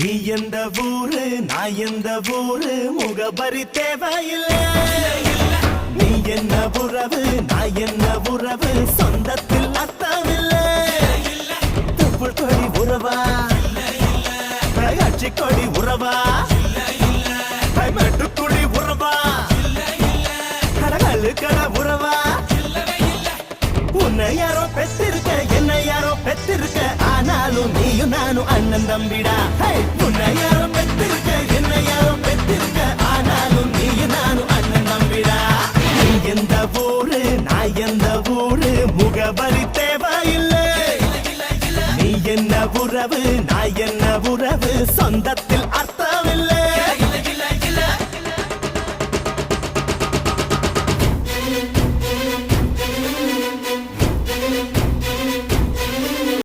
நீ எந்த ஊரு நான் எந்த ஊரு முகபரி தேவையில்லை. நீ என்ன உறவு நான் என்ன உறவு சொந்தத்தில் அர்த்தமில்லை. துப்புள் கொடி உறவா கட்சி கொடி உறவா மெட்டுக்குடி உறவா கடகழு கட உறவா. உன்னை யாரோ பெற்றிருக்க என்னை யாரோ பெற்றிருக்க ஆனாலும் நீயும் நானும் அண்ணன் தம்பிடா. உன்னை யாரோ பெற்றிருக்க என்னை யாரோ பெற்றிருக்க ஆனாலும் நீயும் நானும் அண்ணன் தம்பிடா. நீ எந்த ஊரு நான் எந்த ஊரு முகவரி தேவையில்லை. நீ என்ன உறவு நான் என்ன உறவு சொந்த